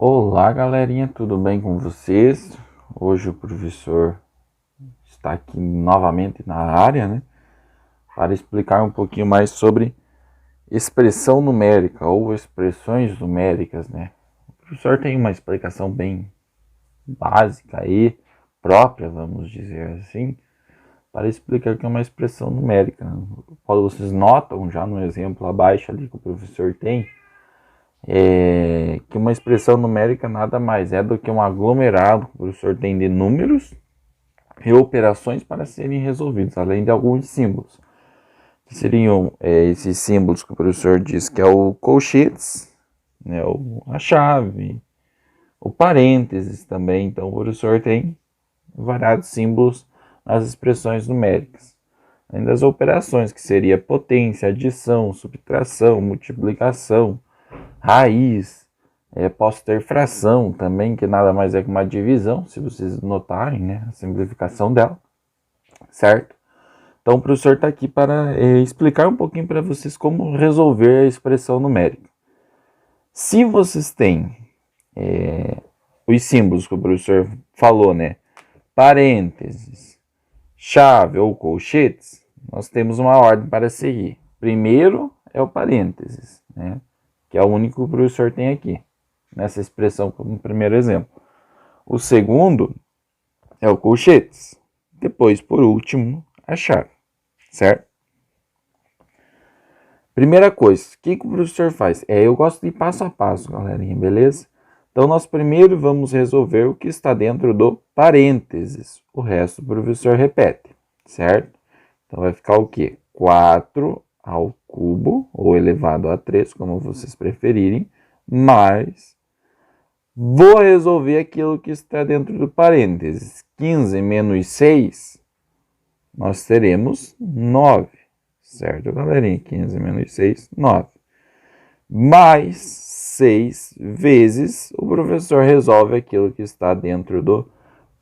Olá, galerinha, tudo bem com vocês? Hoje o professor está aqui novamente na área, né, para explicar um pouquinho mais sobre expressão numérica ou expressões numéricas, né? O professor tem uma explicação bem básica e própria, vamos dizer assim, para explicar o que é uma expressão numérica. Quando vocês notam já no exemplo abaixo ali que o professor tem, que uma expressão numérica nada mais é do que um aglomerado que o professor tem de números e operações para serem resolvidos, além de alguns símbolos. Que seriam esses símbolos que o professor diz que é o colchetes, né, a chave, o parênteses também. Então o professor tem variados símbolos nas expressões numéricas. Além das operações, que seria potência, adição, subtração, multiplicação, raiz, posso ter fração também, que nada mais é que uma divisão, se vocês notarem, né, a simplificação dela, certo? Então o professor está aqui para explicar um pouquinho para vocês como resolver a expressão numérica. Se vocês têm os símbolos que o professor falou, né, parênteses, chave ou colchetes, nós temos uma ordem para seguir. Primeiro é o parênteses, né, que é o único que o professor tem aqui, nessa expressão como primeiro exemplo. O segundo é o colchetes. Depois, por último, a chave, certo? Primeira coisa, o que o professor faz? Eu gosto de ir passo a passo, galerinha, beleza? Então, nós primeiro vamos resolver o que está dentro do parênteses. O resto o professor repete, certo? Então, vai ficar o quê? 4 ao cubo, ou elevado a 3, como vocês preferirem, mais vou resolver aquilo que está dentro do parênteses. 15 menos 6, nós teremos 9, certo, galerinha? 15 menos 6, 9. Mais 6 vezes o professor resolve aquilo que está dentro do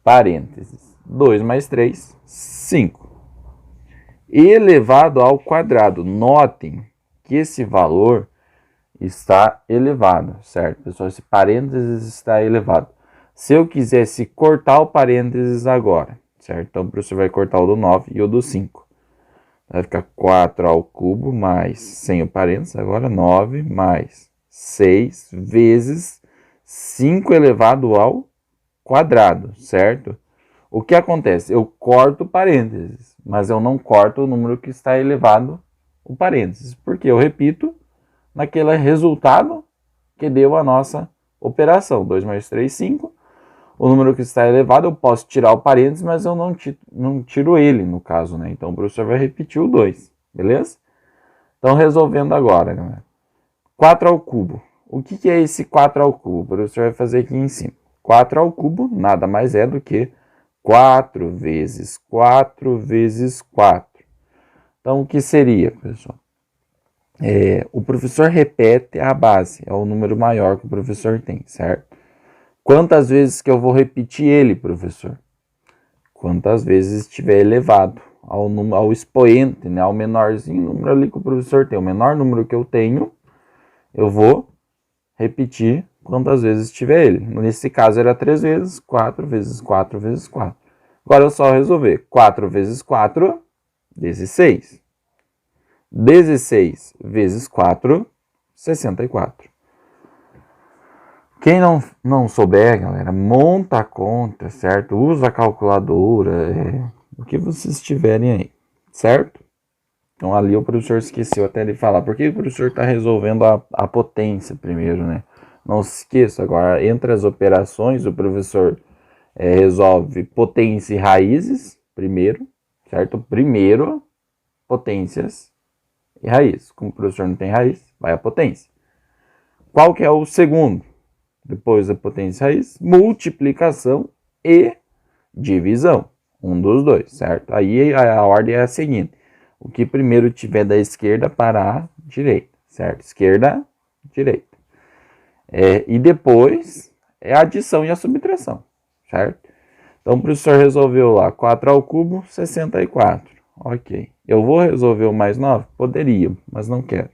parênteses. 2 mais 3, 5. Elevado ao quadrado. Notem que esse valor está elevado, certo, pessoal? Esse parênteses está elevado. Se eu quisesse cortar o parênteses agora, certo? Então, o professor vai cortar o do 9 e o do 5. Vai ficar 4 ao cubo mais, sem o parênteses, agora 9 mais 6 vezes 5 elevado ao quadrado, certo? O que acontece? Eu corto o parênteses, mas eu não corto o número que está elevado o parênteses, porque eu repito naquele resultado que deu a nossa operação. 2 mais 3, 5. O número que está elevado, eu posso tirar o parênteses, mas eu não tiro ele, no caso, né? Então, o professor vai repetir o 2, beleza? Então, resolvendo agora, galera. 4 ao cubo. O que é esse 4 ao cubo? O professor vai fazer aqui em cima. 4 ao cubo nada mais é do que 4 vezes 4 vezes 4. Então, o que seria, pessoal? O professor repete a base, é o número maior que o professor tem, certo? Quantas vezes que eu vou repetir ele, professor? Quantas vezes estiver elevado ao expoente, né? Ao menorzinho número ali que o professor tem. O menor número que eu tenho, eu vou repetir quantas vezes tiver ele. Nesse caso era 3 vezes, 4 vezes 4 vezes 4. Agora é só resolver. 4 vezes 4, 16. 16 vezes 4, 64. Quem não souber, galera, monta a conta, certo? Usa a calculadora, o que vocês tiverem aí, certo? Então ali o professor esqueceu até de falar. Por que o professor está resolvendo a potência primeiro, né? Não se esqueça, agora entre as operações o professor resolve potência e raízes primeiro, certo? Primeiro, potências e raiz. Como o professor não tem raiz, vai a potência. Qual que é o segundo? Depois da potência e raiz, multiplicação e divisão. Um dos dois, certo? Aí a ordem é a seguinte. O que primeiro tiver da esquerda para a direita, certo? Esquerda, direita. E depois é a adição e a subtração, certo? Então o professor resolveu lá 4 ao cubo, 64. Ok. Eu vou resolver o mais 9? Poderia, mas não quero.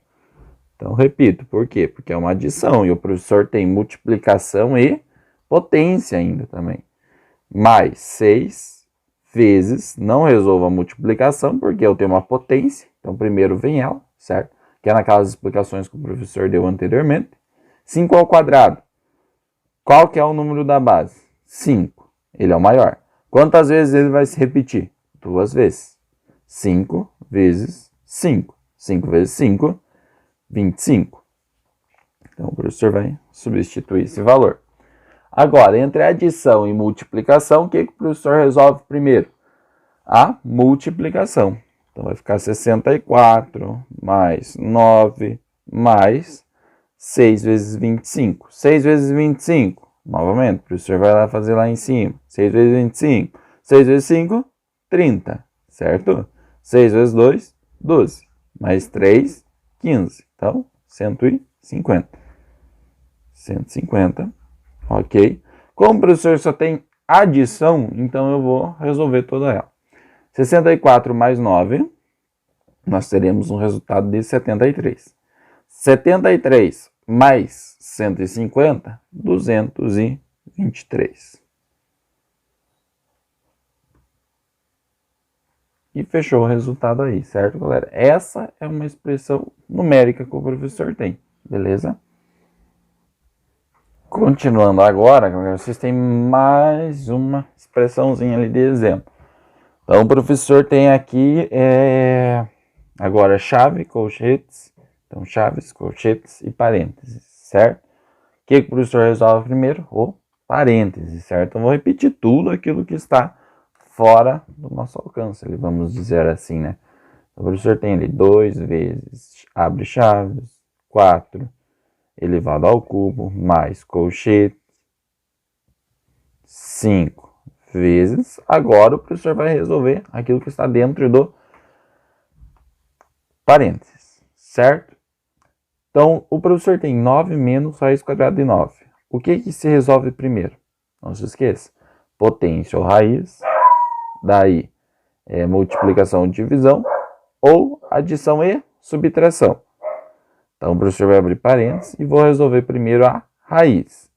Então, repito, por quê? Porque é uma adição e o professor tem multiplicação e potência ainda também. Mais 6 vezes, não resolvo a multiplicação, porque eu tenho uma potência, então primeiro vem ela, certo? Que é naquelas explicações que o professor deu anteriormente. 5 ao quadrado. Qual que é o número da base? 5. Ele é o maior. Quantas vezes ele vai se repetir? 2 vezes. 5 vezes 5. 5 vezes 5, 25. Então, o professor vai substituir esse valor. Agora, entre adição e multiplicação, o que o professor resolve primeiro? A multiplicação. Então, vai ficar 64 mais 9 mais 6 vezes 25. 6 vezes 25. Novamente, o professor vai lá fazer lá em cima. 6 vezes 25. 6 vezes 5, 30. Certo? 6 vezes 2, 12. Mais 3, 15. Então, 150. 150. Ok. Como o professor só tem adição, então eu vou resolver toda ela. 64 mais 9, nós teremos um resultado de 73. 73 mais 150, 223. E fechou o resultado aí, certo, galera? Essa é uma expressão numérica que o professor tem, beleza? Continuando agora, vocês têm mais uma expressãozinha ali de exemplo. Então, o professor tem aqui, agora, chave, colchetes. Então, chaves, colchetes e parênteses, certo? O que o professor resolve primeiro? O parênteses, certo? Então, vou repetir tudo aquilo que está fora do nosso alcance, vamos dizer assim, né? O professor tem ali 2 vezes, abre chaves, 4 elevado ao cubo, mais colchete, 5 vezes. Agora o professor vai resolver aquilo que está dentro do parênteses, certo? Então, o professor tem 9 menos raiz quadrada de 9. O que se resolve primeiro? Não se esqueça. Potência ou raiz, daí multiplicação ou divisão, ou adição e subtração. Então, o professor vai abrir parênteses e vou resolver primeiro a raiz.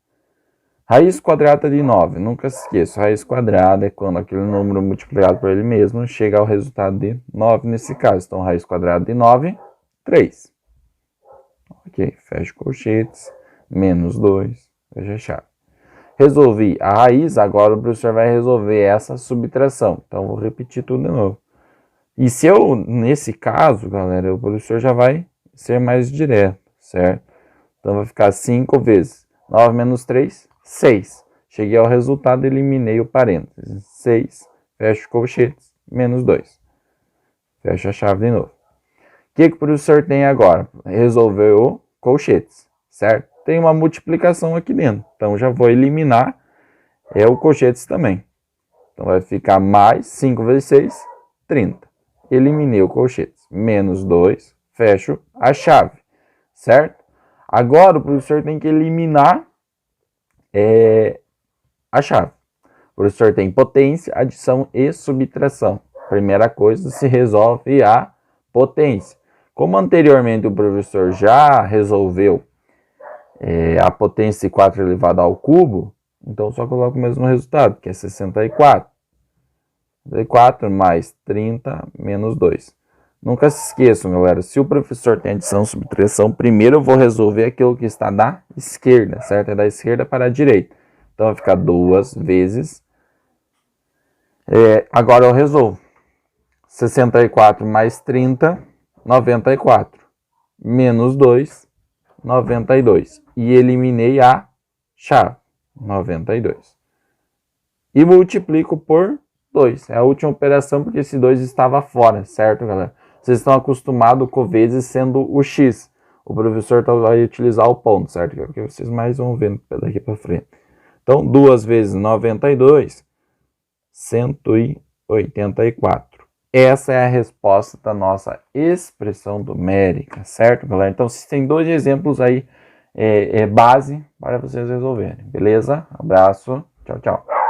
Raiz quadrada de 9, nunca se esqueça, raiz quadrada é quando aquele número multiplicado por ele mesmo chega ao resultado de 9 nesse caso. Então, raiz quadrada de 9, 3. Ok, fecha colchetes, menos 2, fecha a chave. Resolvi a raiz, agora o professor vai resolver essa subtração. Então, vou repetir tudo de novo. E se eu, nesse caso, galera, o professor já vai ser mais direto, certo? Então, vai ficar 5 vezes 9 menos 3, 6. Cheguei ao resultado, eliminei o parênteses. 6, fecho colchetes, menos 2. Fecho a chave de novo. O que o professor tem agora? Resolveu colchetes, certo? Tem uma multiplicação aqui dentro. Então, já vou eliminar o colchetes também. Então, vai ficar mais 5 vezes 6, 30. Eliminei o colchetes. Menos 2, fecho a chave, certo? Agora, o professor tem que eliminar a chave. O professor tem potência, adição e subtração. Primeira coisa, se resolve a potência. Como anteriormente o professor já resolveu a potência de 4 elevado ao cubo, então só coloco o mesmo resultado, que é 64. 64 mais 30 menos 2. Nunca se esqueçam, galera, se o professor tem adição e subtração, primeiro eu vou resolver aquilo que está da esquerda, certo? É da esquerda para a direita. Então vai ficar 2 vezes. Agora eu resolvo. 64 mais 30, 94. Menos 2, 92. E eliminei a chave, 92. E multiplico por 2. É a última operação porque esse 2 estava fora, certo, galera? Vocês estão acostumados com vezes sendo o x. O professor vai utilizar o ponto, certo? Que é o que vocês mais vão ver daqui para frente. Então, 2 vezes 92, 184. Essa é a resposta da nossa expressão numérica, certo, galera? Então, vocês têm 2 exemplos aí, base para vocês resolverem, beleza? Abraço, tchau, tchau.